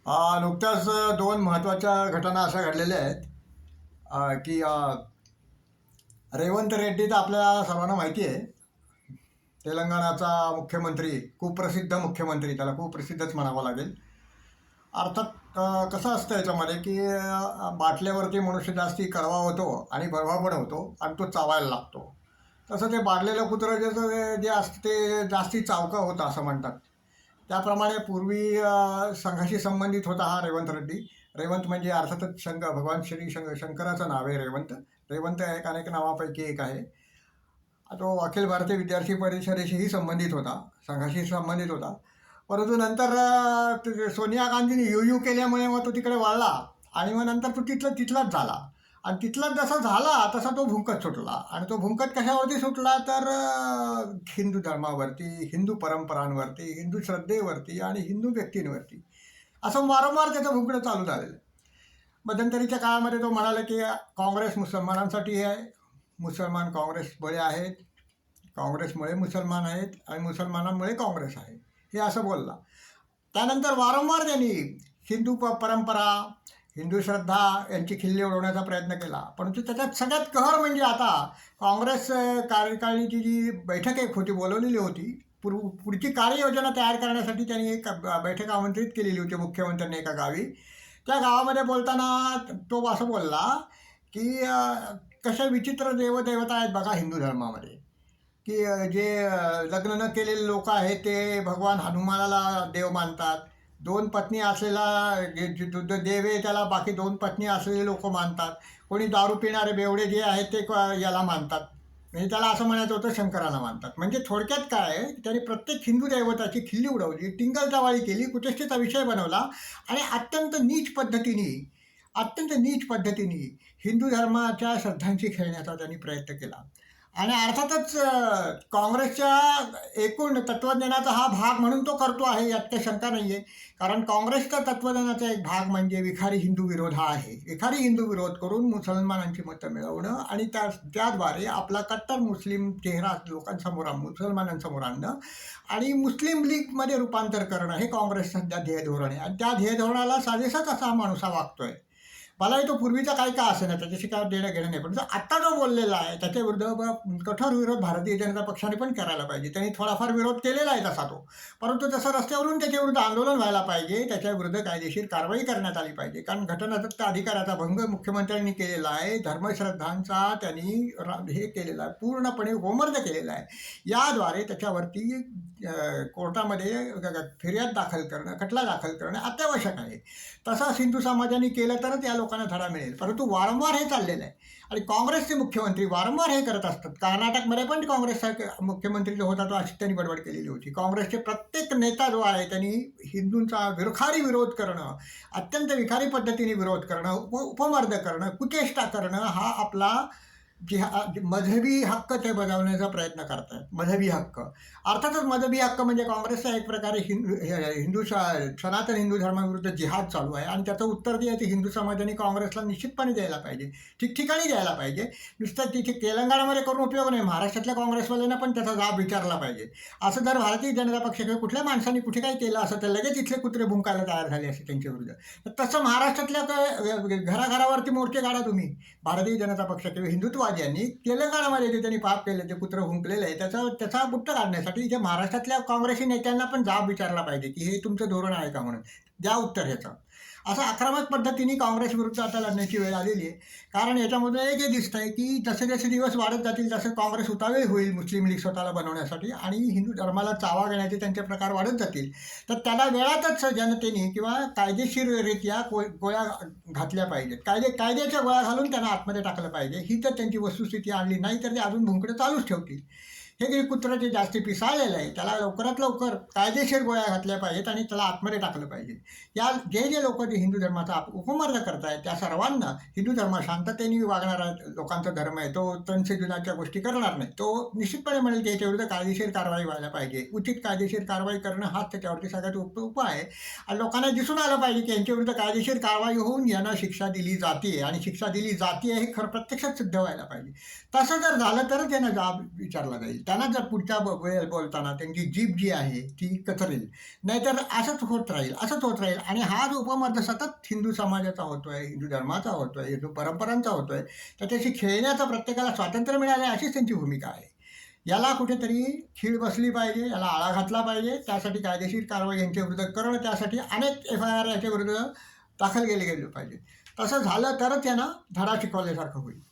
नुकत्याच दोन महत्त्वाच्या घटना अशा घडलेल्या आहेत की रेवंत रेड्डी तर आपल्या सर्वांना माहिती आहे. तेलंगणाचा मुख्यमंत्री, कुप्रसिद्ध मुख्यमंत्री, त्याला कुप्रसिद्धच म्हणावं लागेल. अर्थात कसं असतं याच्यामध्ये की बाटल्यावरती मनुष्य जास्ती कडवा होतो आणि बळवा पण होतो आणि तो चावायला लागतो. तसं ते बाटलेलं कुत्रं जे असतं ते जास्ती चावकं होतं असं म्हणतात. त्याप्रमाणे पूर्वी संघाशी संबंधित होता हा रेवंत रेड्डी. रेवंत म्हणजे अर्थातच भगवान श्री शंकराचं नाव आहे रेवंत. रेवंत एक अनेक नावापैकी एक आहे. तो अखिल भारतीय विद्यार्थी परिषदेशीही संबंधित होता, संघाशी संबंधित होता. परंतु नंतर सोनिया गांधींनी यू केल्यामुळे मग तो तिकडे वळला आणि मग नंतर तो तिथलाच झाला. आणि तिथलाच जसा झाला तसा तो भुंकत सुटला. आणि तो भुंकत कशावरती सुटला तर हिंदू धर्मावरती, हिंदू परंपरांवरती, हिंदू श्रद्धेवरती आणि हिंदू व्यक्तींवरती असं वारंवार त्याचं भुंकणं चालू झालेलं. मध्यंतरीच्या काळामध्ये तो म्हणाला की काँग्रेस मुसलमानांसाठी आहे, मुसलमान काँग्रेस बळे आहेत, काँग्रेसमुळे मुसलमान आहेत आणि मुसलमानांमुळे काँग्रेस आहे, हे असं बोलला. त्यानंतर वारंवार त्यांनी हिंदू परंपरा, हिंदू श्रद्धा यांची खिल्ली उडवण्याचा प्रयत्न केला. परंतु त्याच्यात सगळ्यात कहर म्हणजे आता काँग्रेस कार्यकारिणीची जी बैठक एक होती, बोलवलेली होती, पुढची कार्ययोजना तयार करण्यासाठी त्यांनी एक बैठक आमंत्रित केलेली होती मुख्यमंत्र्यांनी एका गावी. त्या गावामध्ये बोलताना तो असं बोलला की कशा विचित्र देवदेवता आहेत बघा हिंदू धर्मामध्ये, की जे लग्न न केलेले लोक आहेत ते भगवान हनुमानाला देव मानतात. दोन पत्नी असलेला देव आहे त्याला बाकी दोन पत्नी असलेले लोक मानतात. कोणी दारू पिणारे बेवडे जे आहेत ते याला मानतात. म्हणजे त्याला असं म्हणायचं होतं शंकराला मानतात. म्हणजे थोडक्यात काय आहे, त्यांनी प्रत्येक हिंदू दैवताची खिल्ली उडवली, टिंगलटवाळी केली, कुचेष्टेचा विषय बनवला आणि अत्यंत नीच पद्धतीने हिंदू धर्माच्या श्रद्धांशी खेळण्याचा त्यांनी प्रयत्न केला. आणि अर्थातच काँग्रेसच्या एकूण तत्त्वज्ञानाचा हा भाग म्हणून तो करतो आहे, यात काही शंका नाही आहे. कारण काँग्रेसचा तत्त्वज्ञानाचा एक भाग म्हणजे विखारी हिंदू विरोध हा आहे. विखारी हिंदू विरोध करून मुसलमानांची मतं मिळवणं आणि त्याद्वारे आपला कट्टर मुस्लिम चेहरा लोकांसमोर, मुसलमानांसमोर आणणं आणि मुस्लिम लीगमध्ये रूपांतर करणं हे काँग्रेस सध्या ध्येय धोरण आहे. आणि त्या ध्येय धोरणाला साजेसाच असा हा माणूस वागतोय. मलाही तो पूर्वीचा काही का असे ना, त्याच्याशी काय देणं घेणं नाही, पण जो आत्ता जो बोललेला आहे त्याच्या विरुद्ध कठोर विरोध भारतीय जनता पक्षाने पण करायला पाहिजे. त्यांनी थोडाफार विरोध केलेला आहे तसा तो, परंतु तसं रस्त्यावरून त्याच्या विरुद्ध आंदोलन व्हायला पाहिजे, त्याच्या विरुद्ध कायदेशीर कारवाई करण्यात आली पाहिजे. कारण घटनादत्त अधिकाराचा भंग मुख्यमंत्र्यांनी केलेला आहे, धर्मश्रद्धांचा त्यांनी हे केलेला आहे, पूर्णपणे गोमर्द केलेला आहे. याद्वारे त्याच्यावरती कोर्टामध्ये फिर्याद दाखल करणं, खटला दाखल करणं अत्यावश्यक आहे. तसं हिंदू समाजाने केलं तरच या लोकांना धडा मिळेल. परंतु वारंवार हे चाललेलं आहे आणि काँग्रेसचे मुख्यमंत्री वारंवार हे करत असतात. कर्नाटकमध्ये पण काँग्रेसचा मुख्यमंत्री जो होता तो अशी त्यांनी बडबड केलेली होती. काँग्रेसचे प्रत्येक नेता जो आहे त्यांनी हिंदूंचा विखारी विरोध करणं, अत्यंत विखारी पद्धतीने विरोध करणं, उपमर्द करणं, कुचेष्टा करणं हा आपला मजहबी हक्क ते बजावण्याचा प्रयत्न करतात. मजहबी हक्क अर्थातच मजहबी हक्क म्हणजे काँग्रेसचा एक प्रकारे हिंदू सनातन हिंदू धर्माविरुद्ध जिहाद चालू आहे आणि त्याचं उत्तर द्यायचं हिंदू समाजाने काँग्रेसला निश्चितपणे द्यायला पाहिजे, ठिकठिकाणी द्यायला पाहिजे. नुसतं तिथे तेलंगणामध्ये करून उपयोग नाही, महाराष्ट्रातल्या काँग्रेसवाल्यांना पण त्याचा जाब विचारला पाहिजे. असं जर भारतीय जनता पक्ष किंवा कुठल्या माणसाने कुठे काही केलं असं तर लगेच इथले कुत्रे भुंकायला तयार झाले असे त्यांच्या विरुद्ध. तर तसं महाराष्ट्रातल्या घराघरावरती मोर्चे काढा तुम्ही. भारतीय जनता पक्ष किंवा हिंदुत्ववाद्यांनी तेलंगणामध्ये जे त्यांनी पाप केले, ते कुत्रं हुंकलेलं आहे, त्याचा बुट्ट काढण्यासाठी इथे महाराष्ट्रातल्या काँग्रेसी नेत्यांना पण जाब विचारला पाहिजे की हे तुमचं धोरण आहे का म्हणून, द्या उत्तर ह्याचं. असं आक्रमक पद्धतीने काँग्रेस विरुद्ध आता लढण्याची वेळ आलेली आहे. कारण याच्यामध्ये एक हे दिसत आहे की जसे जसे दिवस वाढत जातील तसं काँग्रेस उतावीळ होईल मुस्लिम लीग स्वतःला बनवण्यासाठी आणि हिंदू धर्माला चावा घेण्याचे त्यांचे प्रकार वाढत जातील. तर त्याला वेळातच जनतेने किंवा कायदेशीररित्या गोळ्या घातल्या पाहिजेत, कायद्याच्या गोळ्या घालून त्यांना आतमध्ये टाकलं पाहिजे. ही तर त्यांची वस्तुस्थिती आणली नाही तर ते अजून भुंकडं चालूच ठेवतील. हे जे कुत्रं जे जास्ती पिसाळलेलं आहे त्याला लवकरात लवकर कायदेशीर गोळ्या घातल्या पाहिजेत आणि त्याला आतमध्ये टाकलं पाहिजे. जे लोक जे हिंदू धर्माचा उपमर्द करत आहेत त्या सर्वांना, हिंदू धर्म शांततेने वागणारा लोकांचा धर्म आहे, तो तनसेजुनाच्या गोष्टी करणार नाही, तो निश्चितपणे म्हणेल की याच्याविरुद्ध कायदेशीर कारवाई व्हायला पाहिजे. उचित कायदेशीर कारवाई करणं हाच त्याच्यावरती सगळ्यात उपाय आहे. आणि लोकांना दिसून आलं पाहिजे की यांच्याविरुद्ध कायदेशीर कारवाई होऊन यांना शिक्षा दिली जाते आणि शिक्षा दिली जाते हे खरं प्रत्यक्षात सिद्ध व्हायला पाहिजे. तसं जर झालं तरच यांना जाब विचारला जाईल. त्यांना जर पुढच्या वेळेस बोलताना त्यांची जीभ जी आहे ती कचरेल. नाहीतर असंच होत राहील, असंच होत राहील आणि हा जो उपमर्द सतत हिंदू समाजाचा होतोय, हिंदू धर्माचा होतोय, हिंदू परंपरांचा होतोय, त्याच्याशी खेळण्याचं प्रत्येकाला स्वातंत्र्य मिळालं आहे अशीच त्यांची भूमिका आहे. याला कुठेतरी खीळ बसली पाहिजे, याला आळा घातला पाहिजे. त्यासाठी कायदेशीर कारवाई यांच्या विरुद्ध करणं, त्यासाठी अनेक एफ-आय-आर याच्या विरुद्ध दाखल केले गेले पाहिजे. तसं झालं तरच यांना धडा शिकवल्यासारखं होईल.